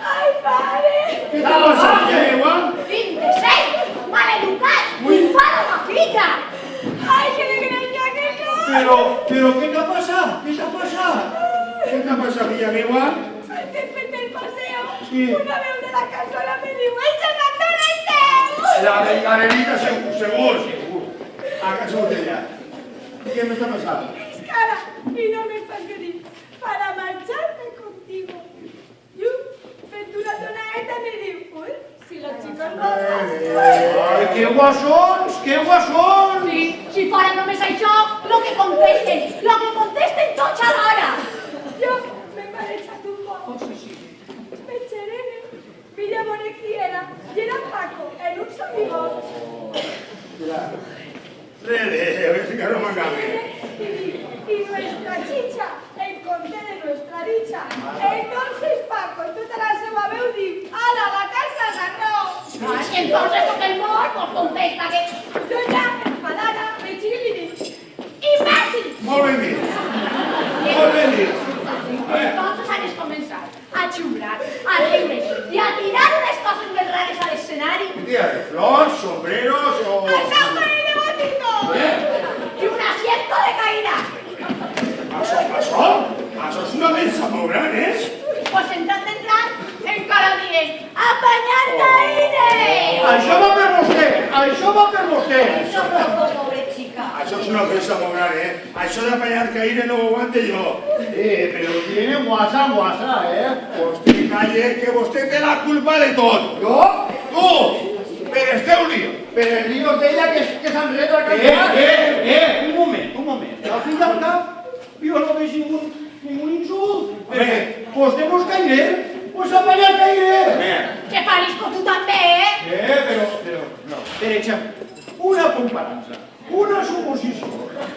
Ai, pare! Què t'ha passat, Llengua? Fill de set, maleducat, infada ma filla! Ai, que de granja que no! Però què t'ha passat? Què t'ha passat, filla meva? Después del paseo, Sí. una veu de la cassola me diu «Eixa cantora és teu!» La Benita segur. A casa botella. Què m'està passant? Mis cara, y no me sangrí para marcharme contigo. Yo, fent una tonadeta, me diu «Uy, si los chicos no Ai, que guassons! Sí, si fora només això, lo que contesten tots alhora. Yo me he marejat un poco. Me serene, mira bona qui era, i era Paco, en uns amigots. Res, que no m'acabi. Y nuestra chicha, en conté de nuestra dicha. Entonces Paco, y tota la seva veu diu «Ala, la casa s'arreu!» Entonces, con el mor, pues contesta que... Jo ja, enfadada, me giro i li dic ¡Imbécil! Molt ben dit. Entonces han començat a xiular, a riure i a tirar unes coses més rares a l'escenari. Tía de flors, sombreros o... «Això fue erótico!» Y un asiento de caída. Això és una mensa molt gran, Pues en tant d'entrar, encara dient «Apanyar caire!» Això va per vostè! Això no, pobre xica. Això és una mensa molt gran, Això d'apanyar caire no ho aguante jo. Pero tiene guasa, Vostè calle, que vostè té la culpa de tot. ¿Yo? Tu! Per este un lío. Pero el lío de ella que s'enreda a cantar. Un moment. Al fin del cap, jo no veig ningún insult. Pues demos caire, pues apanyar caire. Que farisco tu també, Però, no. Per exemple, una comparança, una suposició.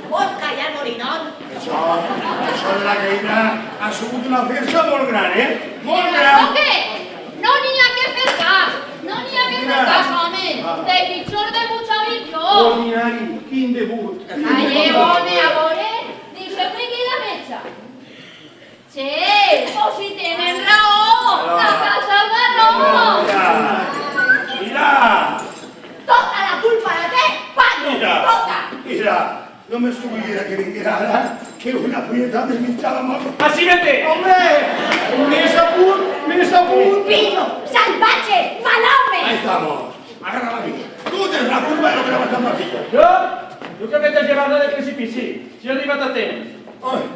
Vols callar, morinón? Això de la caïda ha sigut una festa molt gran, Molt ¿Pero gran. qué? No n'hi ha que fer cas, home. De pitjor de muchavillo. Ordinari, quin debut. Calle, home, a veure, deixeu-me que la metja. Che, o si tenen raó, la casa de raó. Mira, Tota la culpa la té, Paco, tota. mira, no m'estuviera que vinguera ara, que una punyeta desmitjada molt. Així vete! Home! Més a punt! Pillo, salvatge, malhome. Ahí estamos. Agarra la vida. Tú tienes la culpa de lo que le va a estar pasando. Jo que m'he de llevar-la de precipici, si he arribat a temps.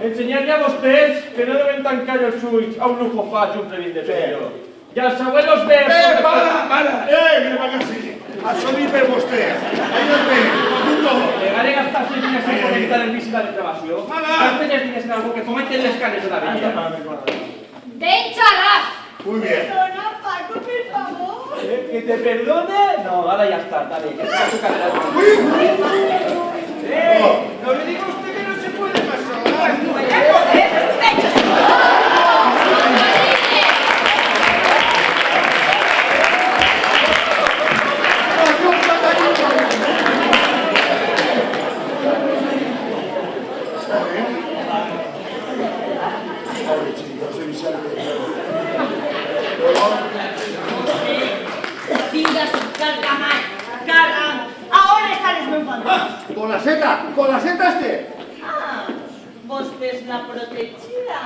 Ensenyar-li a vostès que no deben tancar els ulls a un lujo faig, un previst de superior. I als abuelos versos... Para! Mira para que sí. Això ni per vostè. Ahí no ve, tu todo. Llegaré a gastar-se diners en fomentar el vici de la depravació. Gasten els diners en algo que fomenten les canes de la vida. Ben xarràs. Muy bien. Perdona, Paco, por favor. ¿Que te perdone? No, ahora ya está, dale, que está su cadera. No le diga a usted que no se puede pasar. Vinga, carcamán, cargan. Ahora están los meus Con la seta este. Ah, vostè és la protegida.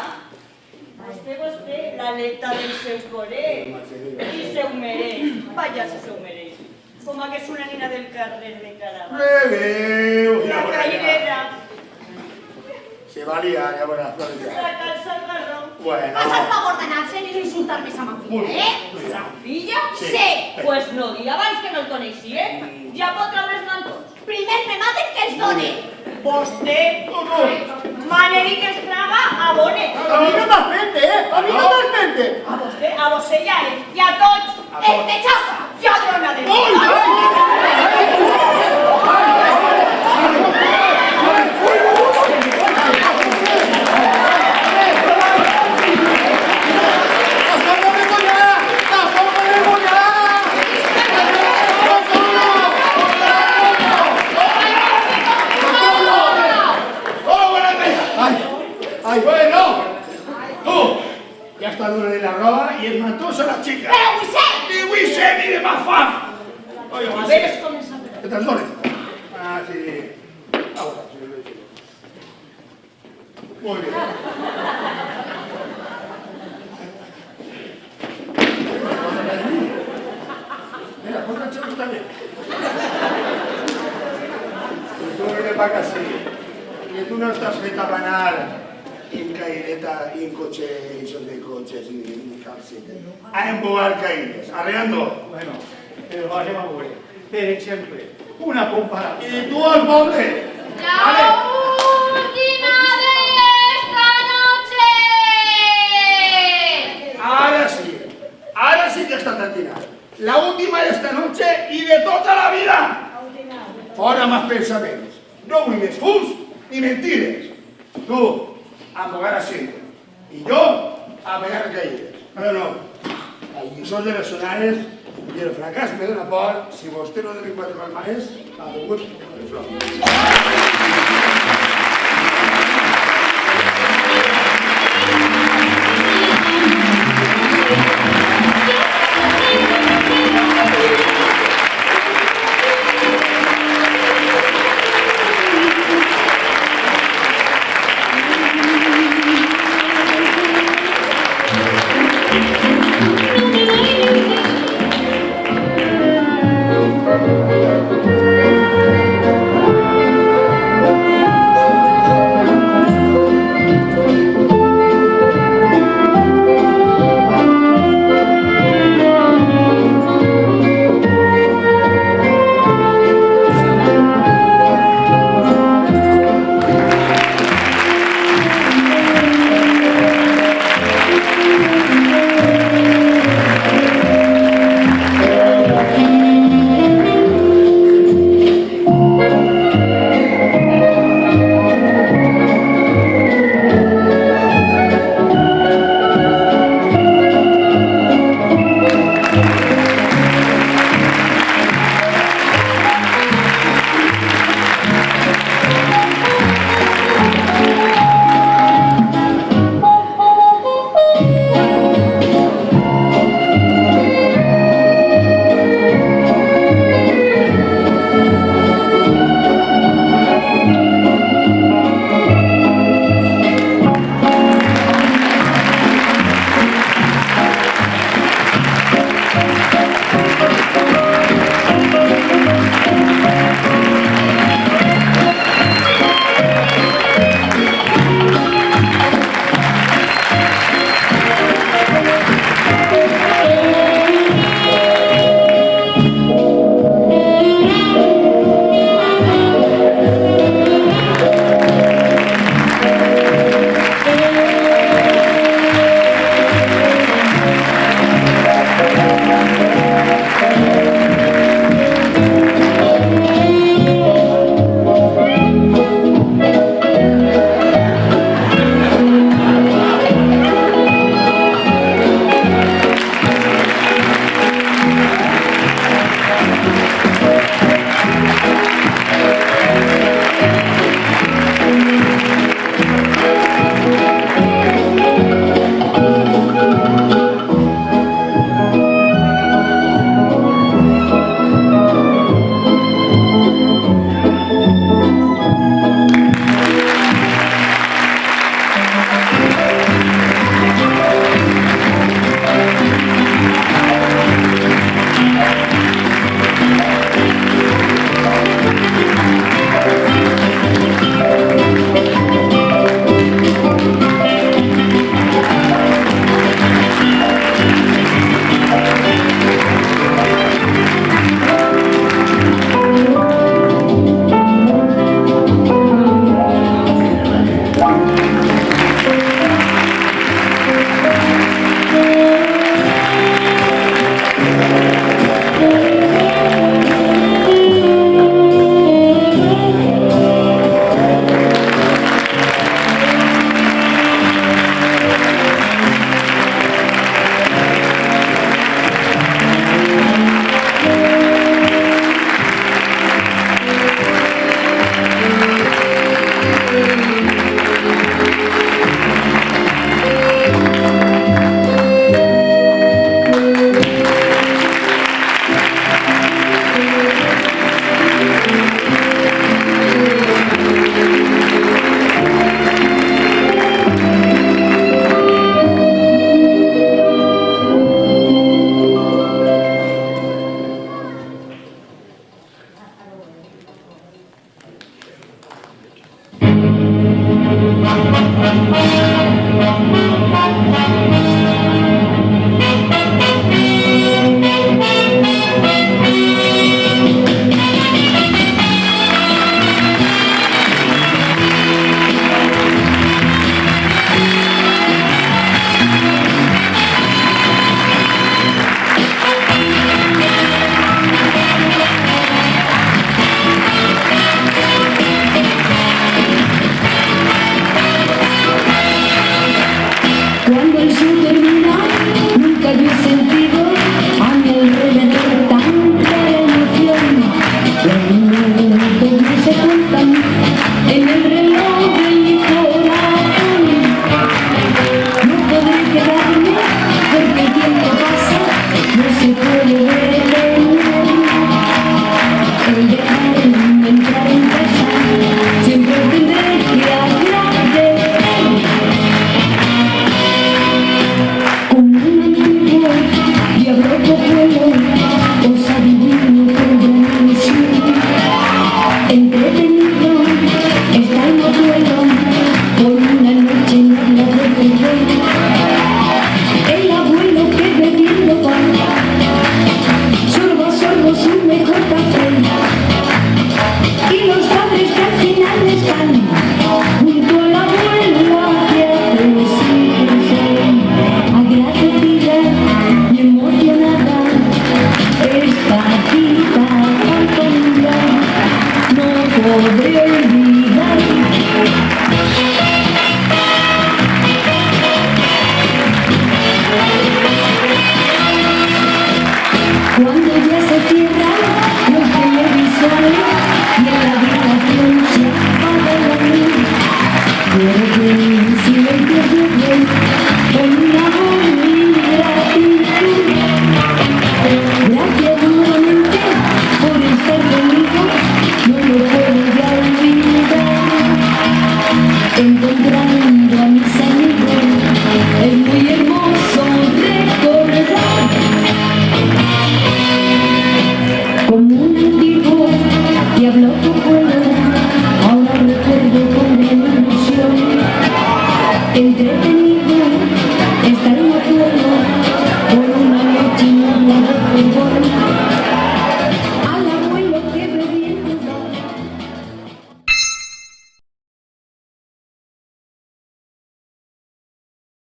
Vostè, l'aleta del seu corer. I se ho mereix. Vaja, si se ho mereix. Com que és una nina del carrer de Caraba. Adéu. La cairera. Se va a liar, ja veuràs. La calça al garró. Bueno. Fas el favor d'anar-se'n i d'insultar-me sa Molt filla, bé. eh? Sa filla? Sí. Pues no dia abans que no el coneixia. Ja pot treure els mantons. Primer me maten que els done. Vostè, maneri que es traga, abone. A mi no m'espente, a mi no m'espente. A vostè ja és, i a tots. El techazo. Lladrona de Ay, bueno, tú, ya está duro de la roba y el mantoso a la chica. Però vull ser. Ni vull ser ni de más fam. Oye, A veure com es ¿qué te dones? Ah, sí. Ahora, sí, sí. Muy bien. Mira, ponte el chorro también. Y tú no le pagas así. Que tú no estás feta a ganar en caireta, en coche, esos de coches y en calceta. A embogar caires, arreando. Bueno, però anem a veure. Per exemple, una comparació. Y tú al pobre. La última de esta noche. Ahora sí que está tantina. La última de esta noche y de toda la vida. Ahora más pensamientos. No vull més fums ni mentires. Tu, a mogar así. Y yo, a pegar caídas. Pero no. El lliçó de les sonades i el fracàs me dóna por si vostè no dona 4 palmares, ha begut el flor.